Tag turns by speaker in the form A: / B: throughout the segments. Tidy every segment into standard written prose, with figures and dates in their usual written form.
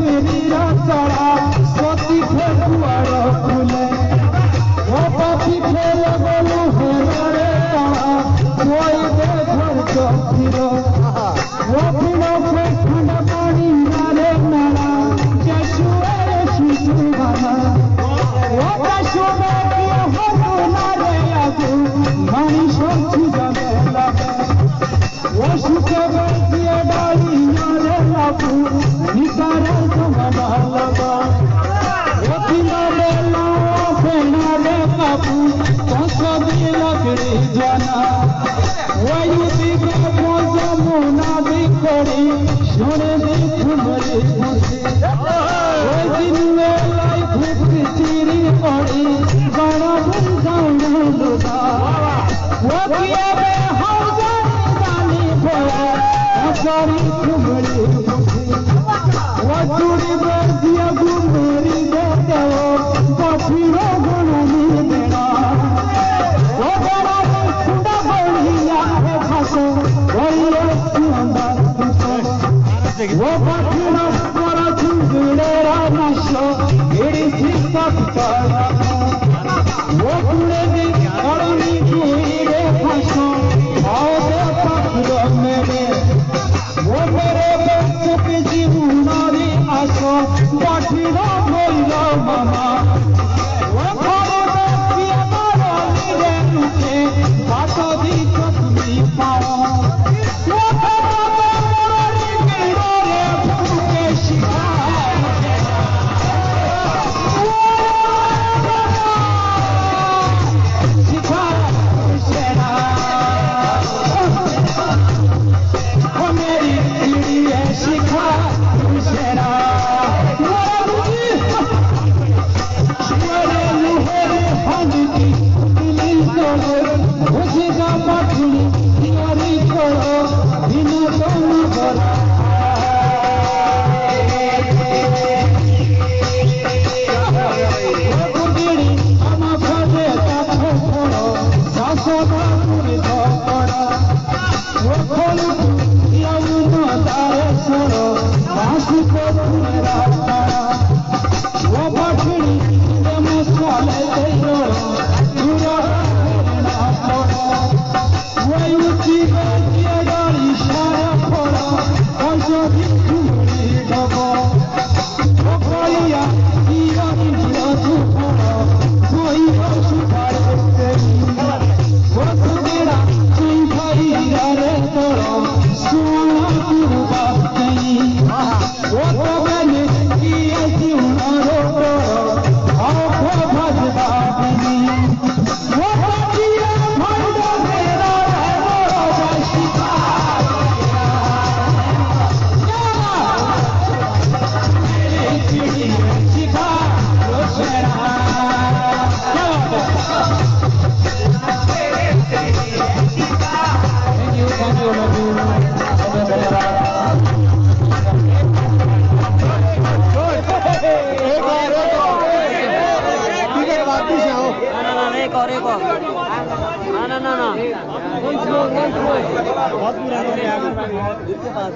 A: वो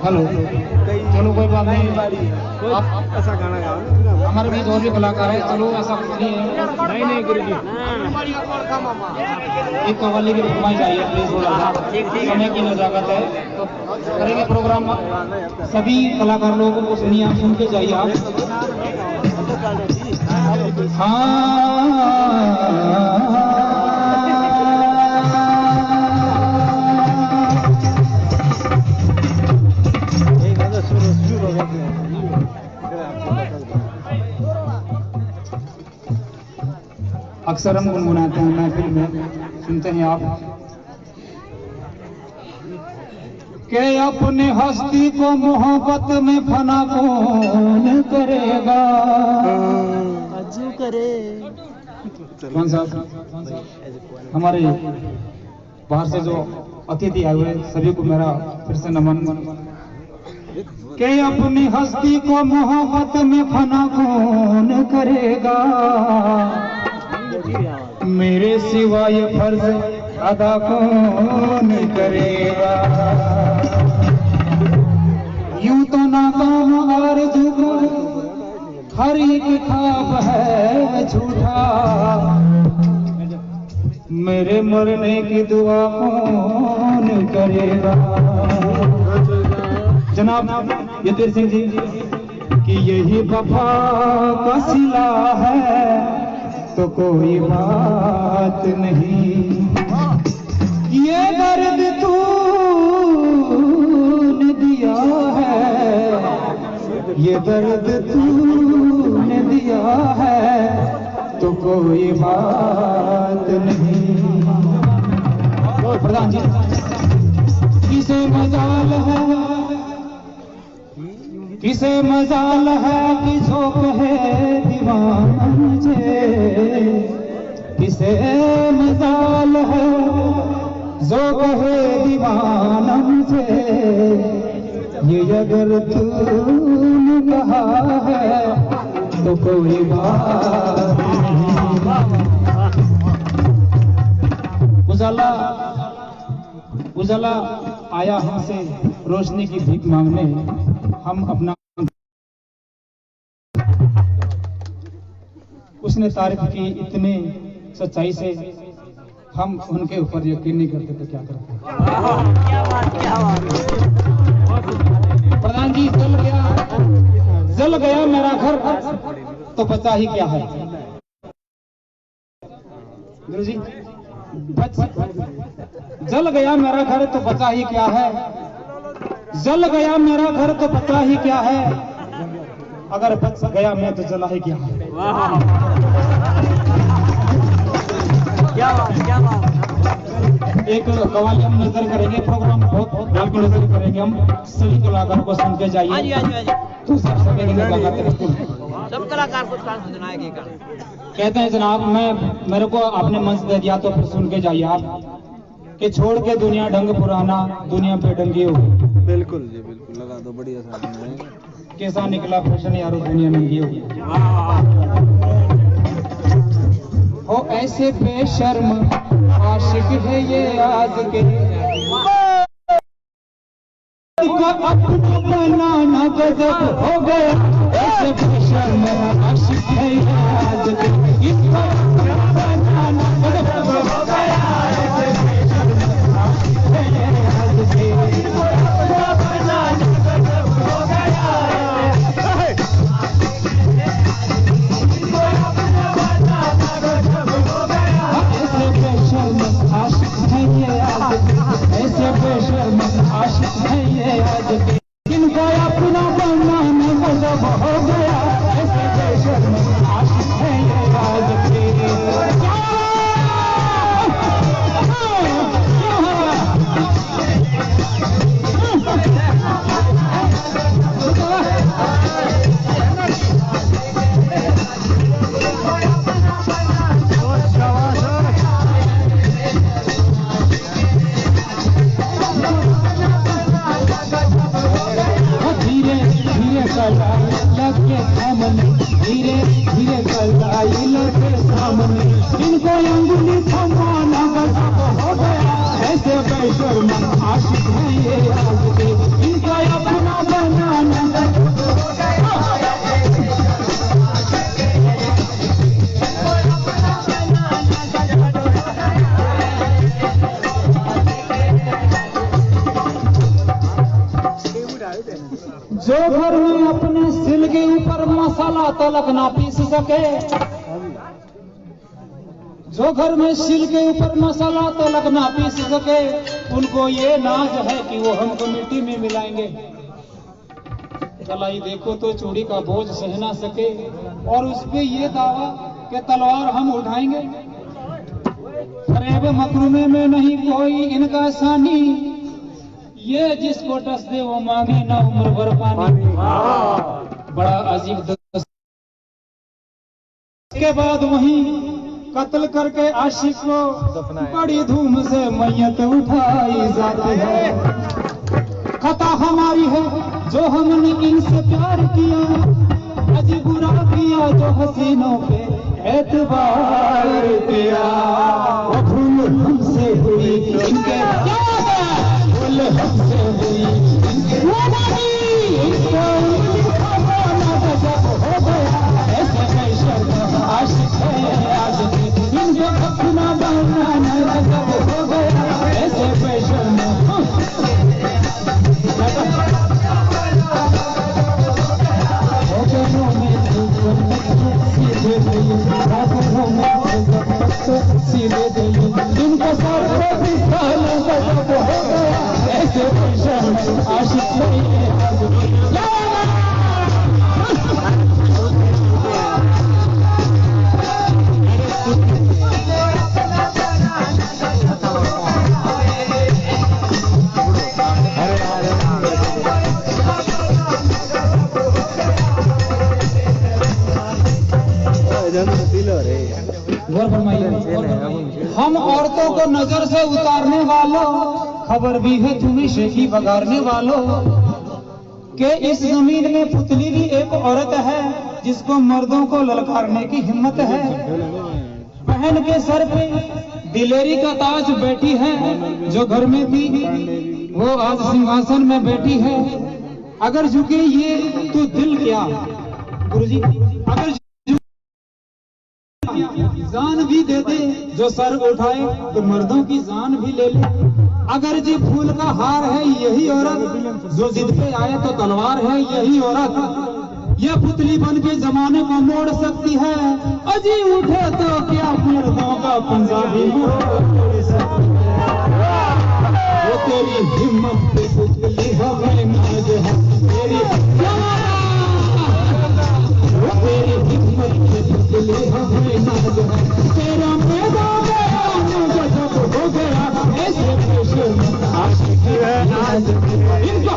A: हेलो, चलो कोई बात नहीं, आप ऐसा गाना गाओ। हमारे बीच और भी कलाकार है, चलो ऐसा कुछ नहीं है। नहीं गुरु जी, एक कव्वाली की फरमाइश चाहिए प्लीज, थोड़ा समय की नजाकत है तो करेंगे प्रोग्राम। सभी कलाकार लोगों को सुनिए, आप सुन के जाइए आप। अक्सर हम गुनगुनाते हैं महफिल में, सुनते हैं आप के अपने हस्ती को मोहब्बत में फना कौन करेगा।
B: अजू करे
A: कौन सा हमारे बाहर से जो अतिथि आए हुए सभी को मेरा फिर से नमन के अपनी हस्ती को मोहब्बत में फना कौन करेगा। मेरे सिवा ये फर्ज अदा कौन करेगा। यूं तो नाकाम आरज़ू का हर एक ख्वाब है झूठा। मेरे मरने की दुआ कौन करेगा। जनाब यतीर सिंह जी कि यही वफा का सिला है तो कोई बात नहीं। ये दर्द तूने दिया है, ये दर्द तूने दिया है तो कोई बात नहीं। प्रधान जी किसे मजाल है, किसे मजाल है कि झोंक है दीवाना मुझे। किसे मजाल है जो कहे दीवाना मुझे। ये अगर तूने कहा है तो कोई बात नहीं। उजाला आया हमसे रोशनी की भीख मांगने, हम अपना उसने तारीफ की इतने सच्चाई से, हम उनके ऊपर यकीन नहीं करते तो क्या करते। प्रधान जी, जल गया मेरा घर तो बचा ही क्या है। गुरु जी, जल गया मेरा घर तो बचा ही क्या है, जल गया मेरा घर तो बचा ही क्या है, अगर बच गया मैं तो जला ही क्या है।
B: क्या बात।
A: एक कव्वाली हम नजर करेंगे, प्रोग्राम बहुत बिल्कुल नजर करेंगे हम, सभी कलाकारों को सुन के जाइए। तो
B: सब कलाकार को सुनाएंगे।
A: कहते हैं जनाब, मेरे को आपने मंच दे दिया तो फिर सुन के जाइए आप, कि छोड़ के दुनिया ढंग पुराना, दुनिया पे डंगी हो।
C: बिल्कुल जी, बिल्कुल लगा दो, बढ़िया सा
A: कैसा निकला फैशन यारो, दुनिया नंगी होगी। हो ऐसे बेशर्म आशिक है ये आज के, अपना बनाना गजब हो गया। ऐसे बेशर्म आशिक है ये आज के, इसको बनाना गजब हो गया। ऐसे बेशर्म आशिक है ये आज के, इसको बनाना गजब हो गया। ऐसे बेशर्म आशिक है ये आज के, ऐसे बेशर्म आशिक है ये आज के, इनको अपना बनाना गजब हो गया। ऐसे बेशर्म आशिक है ये आज के। धीरे धीरे कलाई लगे सामने, इनको अंगुली थमाना गजब हो गया। ऐसे बेशर्म आशिक है ये आज के, इनको अपना बनाना गजब हो गया। जो घर में अपने सिल के ऊपर मसाला तलक ना पीस सके, जो घर में सिल के ऊपर मसाला तलक ना पीस सके, उनको ये नाज है कि वो हमको मिट्टी में मिलाएंगे। कलाई देखो तो चूड़ी का बोझ सह ना सके, और उस पे ये दावा कि तलवार हम उठाएंगे। फरेब मकरूमे में नहीं कोई इनका सानी, ये जिसको टस दे वो मांगे ना उम्र भर पानी। बड़ा अजीब दस के बाद वहीं कत्ल करके आशिक को बड़ी धूम से मैयत उठाई जाती है। खता हमारी है जो हमने इनसे प्यार किया, अजी बुरा किया जो हसीनों पे एतबार किया। वो भूल हमसे हुई इनके, भूल हमसे हुई इनके, इसको बनाना गजब हो गया। ऐसे बेशर्म आशिक है आज के, इनको अपना बनाना गजब हो गया। ऐसे बेशर्म सीधे दिल इनको सारे गजब हो गया। ऐसे बेशर्म आशिक है आज के। हम औरतों को नजर से उतारने वालों, खबर भी है तुम्हें शेखी बगाड़ने वालों। कि इस जमीन में पुतली भी एक औरत है जिसको मर्दों को ललकारने की हिम्मत है। बहन के सर पे दिलेरी का ताज बैठी है, जो घर में थी वो आज सिंहासन में बैठी है। अगर झुके ये तो दिल क्या गुरुजी, अगर जान भी दे दे जो सर उठाए तो मर्दों की जान भी ले ले। अगर जी फूल का हार है यही औरत, जो जिद पे आए तो तलवार है यही औरत। यह पुतली बन के जमाने को मोड़ सकती है, अजी उठे तो क्या मर्दों का पंजाबी मोड़ सकती है। वो तेरी हिम्मत पे पुतली हमें नाज है, तेरी वो तेरी हिम्मत पे पुतली हमें नाज है। तेरा मैदान जब हो गया ऐसे पेशे में आशिक है नाज इनको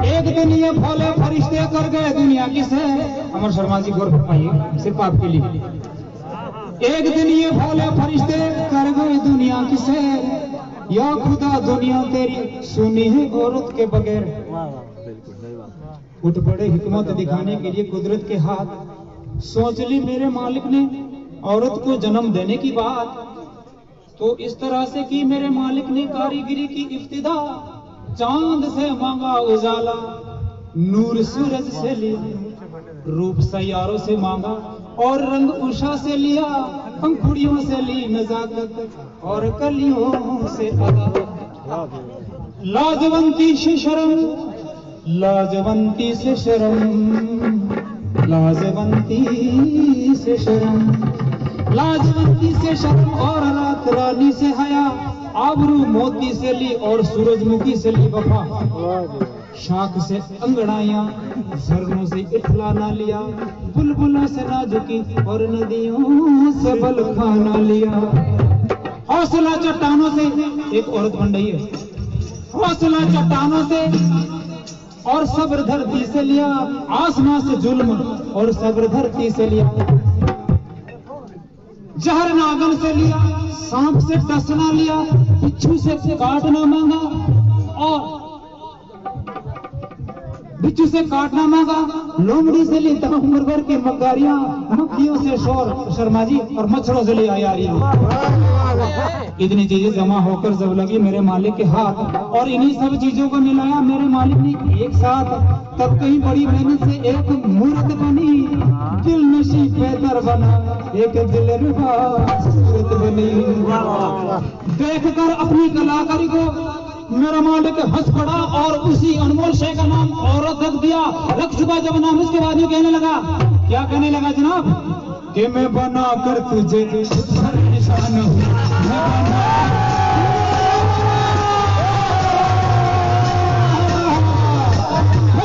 A: एक दिन ये भोले फरिश्ते कर गए दुनिया किसे, अमर शर्मा जी गौर फरमाइए सिर्फ आपके लिए। एक दिन ये भोले फरिश्ते कर गए दुनिया किसे, या खुदा दुनिया तेरी सुनी है औरत के बगैर। उठ पड़े हिकमत दिखाने के लिए कुदरत के हाथ, सोच ली मेरे मालिक ने औरत को जन्म देने की बात, तो इस तरह से की मेरे मालिक ने कारीगिरी की इब्तिदा। चांद से मांगा उजाला, नूर सूरज से लिया, रूप सैयारों से मांगा और रंग उषा से लिया, पंखुड़ियों से ली नजाकत और कलियों से अदा। लाजवंती से शर्म, लाजवंती से शर्म, लाजवंती से शर्म, लाजवंती से शर्म और रात रानी से हया, आबरू मोती से ली और सूरजमुखी से ली वफा। शाख से अंगड़ाइयां, झरनों से इठलाना लिया, बुलबुलों से नाजुकी और नदियों से बल खाना लिया। हौसला चट्टानों से एक औरत बन रही है, हौसला चट्टानों से और सब्र धरती से लिया, आसमां से जुल्म और सब्र धरती से लिया। जहर नागन से लिया, सांप से टसना लिया, बिच्छू से काटना मांगा और बिच्छू से काटना मांगा, लोमड़ी से ली तमाम मुर्गर की मक्कारियां, मक्खियों से शोर शर्मा जी और मच्छरों से ली आयारियां। इतनी चीजें जमा होकर जब लगी मेरे मालिक के हाथ और इन्हीं सब चीजों को मिलाया मेरे मालिक ने एक साथ, तब कहीं बड़ी मेहनत से एक मूर्त बनी, दिल नशी बेहतर बना, एक दिलरुबा सूरत बनी। देखकर अपनी कलाकारी को मेरा मालिक हंस पड़ा और उसी अनमोल शय का नाम औरत रख दिया। रख चुका जब नाम, उसके बाद ये कहने लगा, क्या कहने लगा जनाब, कि मैं बना कर तुझे निशान हूँ,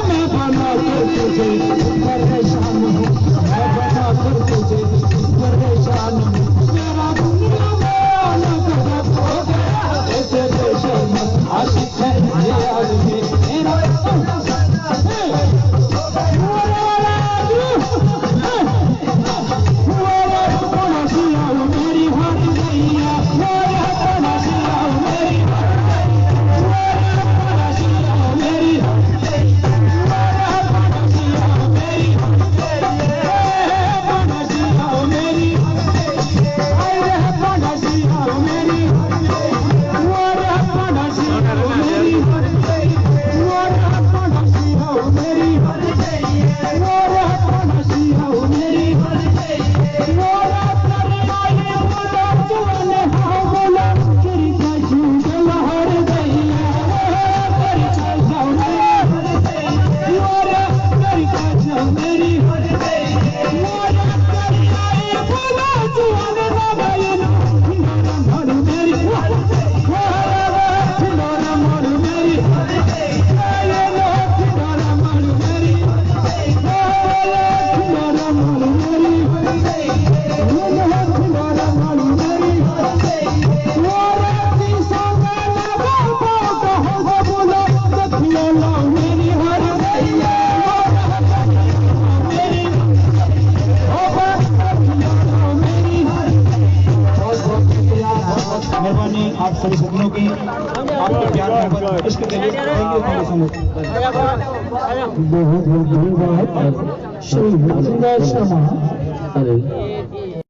A: मैं बना कर तुझे परेशान हूँ, मैं बना कर तुझे परेशान हूँ। मेरा दुनिया में आना कदम हो गया, ऐसे बेशर्म आशिक है ये आदमी मेरा। मेरी हाथ गई, मेहरबानी आप सभी सज्जनों की, आपके प्यार मोहब्बत इश्क के लिए थैंक यू सो मच।
D: बहुत बहुत धन्यवाद श्री राजेंद्र शर्मा। अरे